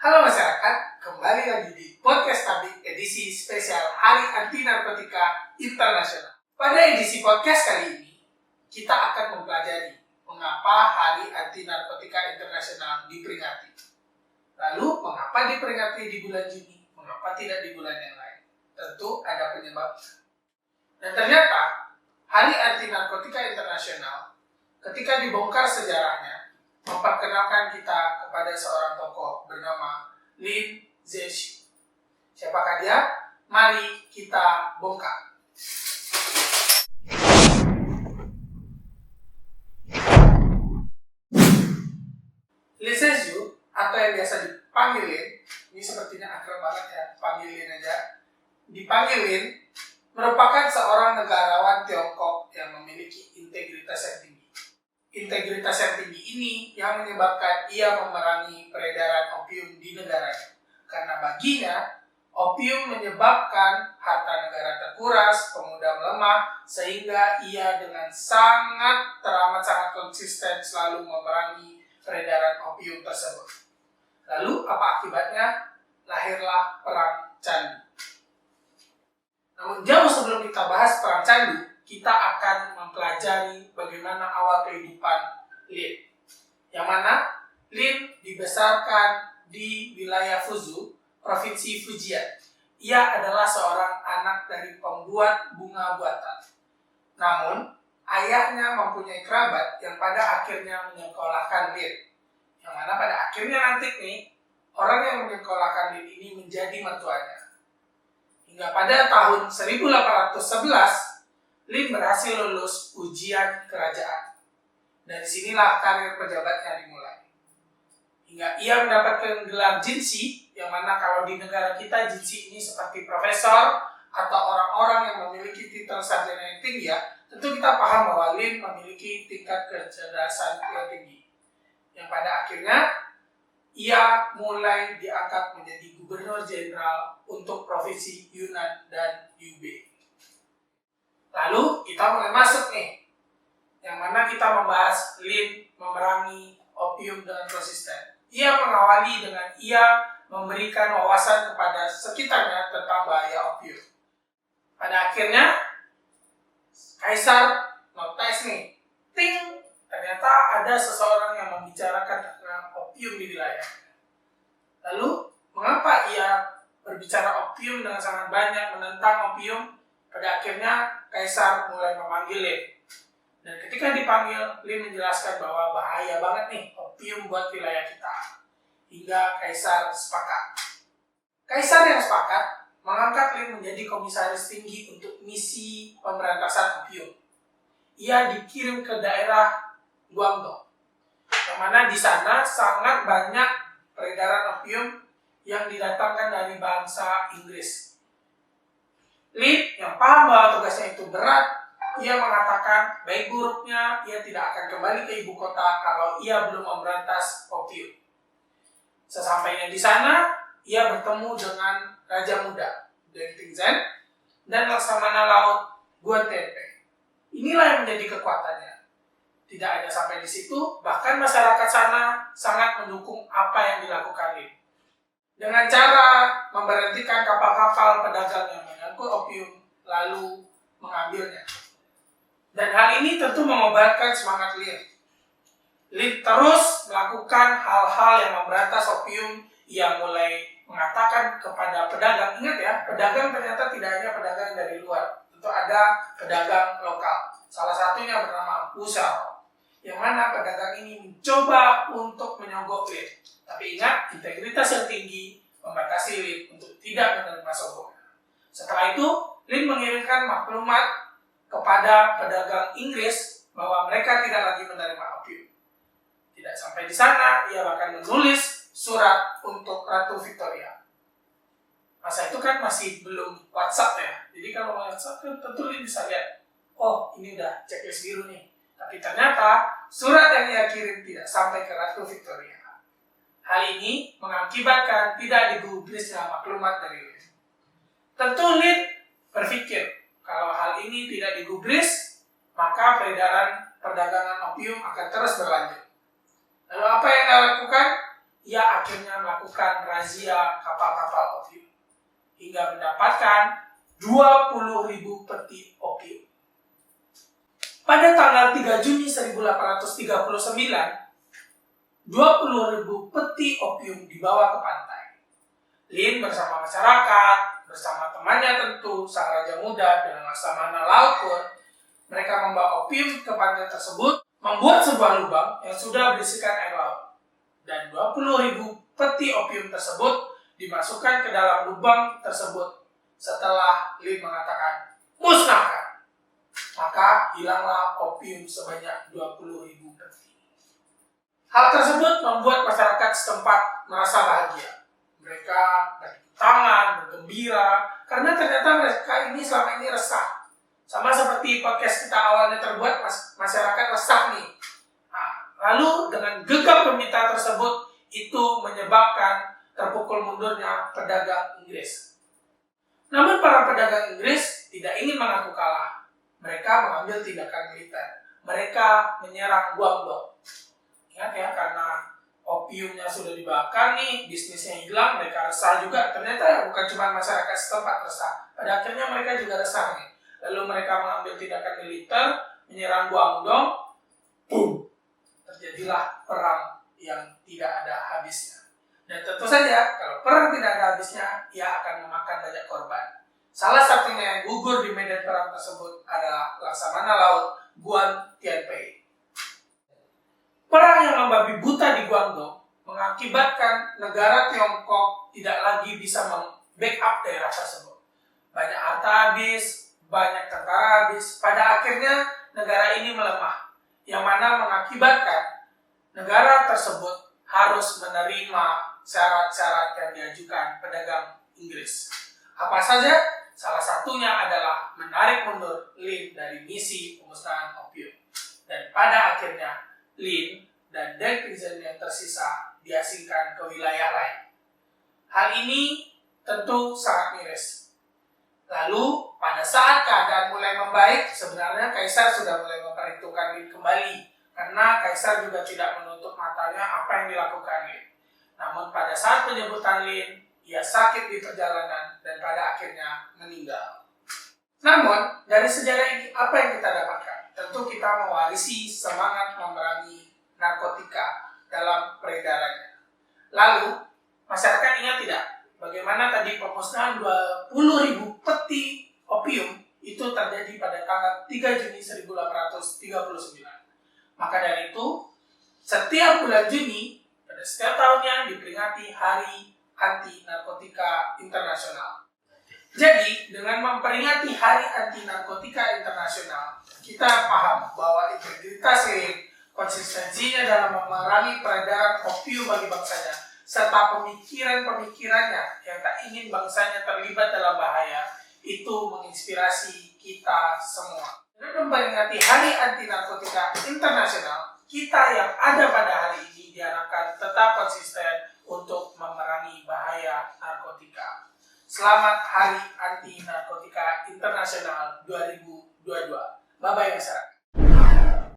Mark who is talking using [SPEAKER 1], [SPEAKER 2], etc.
[SPEAKER 1] Halo masyarakat, kembali lagi di Podcast Tablik edisi spesial Hari Anti Narkotika Internasional. Pada edisi podcast kali ini, kita akan mempelajari mengapa Hari Anti Narkotika Internasional diperingati. Lalu, mengapa diperingati di bulan Juni, mengapa tidak di bulan yang lain? Tentu ada penyebabnya. Dan ternyata, Hari Anti Narkotika Internasional, ketika dibongkar sejarahnya, memperkenalkan kita kepada seorang tokoh bernama Lin Zexu. Siapakah dia? Mari kita bongkar. Lin Zexu, atau yang biasa dipanggil Lin, ini sepertinya akrab banget ya, panggil Lin aja. Dipanggil Lin, merupakan seorang negarawan Tiongkok yang memiliki integritas yang tinggi. Integritas yang tinggi ini yang menyebabkan ia memerangi peredaran opium di negaranya. Karena baginya, opium menyebabkan harta negara terkuras, pemuda melemah, sehingga ia dengan sangat konsisten selalu memerangi peredaran opium tersebut. Lalu apa akibatnya? Lahirlah Perang Candu. Namun jauh sebelum kita bahas Perang Candu, kita akan mempelajari bagaimana awal kehidupan Lin. Yang mana Lin dibesarkan di wilayah Fuzhou, Provinsi Fujian. Ia adalah seorang anak dari pembuat bunga buatan. Namun, ayahnya mempunyai kerabat yang pada akhirnya menyekolahkan Lin. Yang mana pada akhirnya nanti nih, orang yang menyekolahkan Lin ini menjadi mertuanya. Hingga pada tahun 1811, Lin berhasil lulus ujian kerajaan. Dari sinilah karir pejabatnya dimulai. Hingga ia mendapatkan gelar jinsi, yang mana kalau di negara kita jinsi ini seperti profesor atau orang-orang yang memiliki titel sarjana yang tinggi ya. Tentu kita paham bahwa Lin memiliki tingkat kecerdasan yang tinggi. Yang pada akhirnya ia mulai diangkat menjadi gubernur jenderal untuk provinsi Yunnan dan Hubei. Lalu kita mulai masuk nih, yang mana kita membahas Lin memerangi opium dengan konsisten. Ia mengawali dengan ia memberikan wawasan kepada sekitarnya tentang bahaya opium. Pada akhirnya, Kaisar notice nih, ternyata ada seseorang yang membicarakan tentang opium di wilayah. Lalu, mengapa ia berbicara opium dengan sangat banyak, menentang opium? Pada akhirnya, Kaisar mulai memanggil Lin. Dan ketika dipanggil, Lin menjelaskan bahwa bahaya banget nih opium buat wilayah kita. Hingga Kaisar sepakat. Kaisar yang sepakat mengangkat Lin menjadi komisaris tinggi untuk misi pemberantasan opium. Ia dikirim ke daerah Guangdong, yang mana di sana sangat banyak peredaran opium yang didatangkan dari bangsa Inggris. Lin yang paham bahwa tugasnya itu berat, ia mengatakan baik buruknya ia tidak akan kembali ke ibu kota kalau ia belum memberantas opium. Sesampainya di sana, ia bertemu dengan Raja Muda, Deng Tingzhen, dan Laksamana Laut Guan Tenpei. Inilah yang menjadi kekuatannya. Tidak hanya sampai di situ, bahkan masyarakat sana sangat mendukung apa yang dilakukan Lin. Dengan cara memberhentikan kapal-kapal pedagang yang mengangkut opium, lalu mengambilnya. Dan hal ini tentu mengobatkan semangat Lin. Lin terus melakukan hal-hal yang memberantas opium. Ia mulai mengatakan kepada pedagang, ingat ya, pedagang ternyata tidak hanya pedagang dari luar. Tentu ada pedagang lokal. Salah satunya bernama Wu Xiaorong, yang mana pedagang ini mencoba untuk menyogok Lin. Tapi ingat, integritas yang tinggi membatasi Lin untuk tidak menerima sokongan. Setelah itu, Lin mengirimkan maklumat kepada pedagang Inggris bahwa mereka tidak lagi menerima opium. Tidak sampai di sana, ia bahkan menulis surat untuk Ratu Victoria. Masa itu kan masih belum WhatsApp ya. Jadi kalau WhatsApp kan tentu Lin bisa lihat, oh ini udah checklist biru nih. Tapi ternyata surat yang ia kirim tidak sampai ke Ratu Victoria. Hal ini mengakibatkan tidak digubrisnya maklumat dari Lin. Tentu Lin berpikir, kalau hal ini tidak digubris, maka peredaran perdagangan opium akan terus berlanjut. Lalu apa yang dia lakukan? ia akhirnya melakukan razia kapal-kapal opium hingga mendapatkan 20.000 peti opium. Pada tanggal 3 Juni 1839, 20.000 peti opium dibawa ke pantai. Lin bersama masyarakat, bersama temannya tentu, sang raja muda dan laksamana laut pun, mereka membawa opium ke pantai tersebut, membuat sebuah lubang yang sudah berisikan air laut. Dan 20.000 peti opium tersebut dimasukkan ke dalam lubang tersebut setelah Lin mengatakan, musnahkan. Maka hilanglah opium sebanyak 20.000 peti. Hal tersebut membuat masyarakat setempat merasa bahagia. Mereka bertepuk tangan, bergembira, karena ternyata mereka ini selama ini resah. Sama seperti podcast kita awalnya terbuat, masyarakat resah nih. Nah, lalu dengan gegap gempita tersebut, itu menyebabkan terpukul mundurnya pedagang Inggris. Namun para pedagang Inggris tidak ingin mengaku kalah. Mereka mengambil tindakan militer. Mereka menyerang Guangdong. Ingat ya, karena opiumnya sudah dibakar nih, bisnisnya hilang, mereka resah juga. Ternyata bukan cuma masyarakat setempat resah. Pada akhirnya mereka juga resah nih. Lalu mereka mengambil tindakan militer, menyerang Guangdong, boom! Terjadilah perang yang tidak ada habisnya. Dan tentu saja, kalau perang tidak ada habisnya, ia akan memakan banyak korban. Salah satunya yang gugur di medan perang tersebut adalah laksamana laut Guan Tianpei. Perang yang membabi buta di Guangdong mengakibatkan negara Tiongkok tidak lagi bisa membackup daerah tersebut. Banyak harta habis, banyak tentara habis. Pada akhirnya negara ini melemah, yang mana mengakibatkan negara tersebut harus menerima syarat-syarat yang diajukan pedagang Inggris. Apa saja? Salah satunya adalah menarik mundur Lin dari misi pemusnahan opium. Dan pada akhirnya Lin dan Deng Pinzen yang tersisa diasingkan ke wilayah lain. Hal ini tentu sangat miris. Lalu pada saat keadaan mulai membaik, sebenarnya Kaisar sudah mulai memperhitungkan Lin kembali, karena Kaisar juga tidak menutup matanya apa yang dilakukan Lin. Namun pada saat penyebutan Lin, ia sakit di perjalanan dan pada akhirnya meninggal. Namun dari sejarah ini apa yang kita dapatkan? Tentu kita mewarisi semangat memerangi narkotika dalam peredarannya. Lalu masyarakat ingat tidak? Bagaimana tadi pemusnahan 20.000 peti opium itu terjadi pada tanggal 3 Juni 1839. Maka dari itu, setiap bulan Juni, pada setiap tahunnya diperingati Hari Anti Narkotika Internasional. Jadi, dengan memperingati Hari Anti Narkotika Internasional, kita paham bahwa integritas Lin, konsistensinya dalam memerangi peredaran opium bagi bangsanya, serta pemikiran-pemikirannya yang tak ingin bangsanya terlibat dalam bahaya, itu menginspirasi kita semua. Dengan memperingati Hari Anti Narkotika Internasional, kita yang ada pada hari ini diharapkan tetap konsisten untuk memerangi bahaya narkotika. Selamat Hari Anti Narkotika Internasional 2022. Bye-bye masyarakat.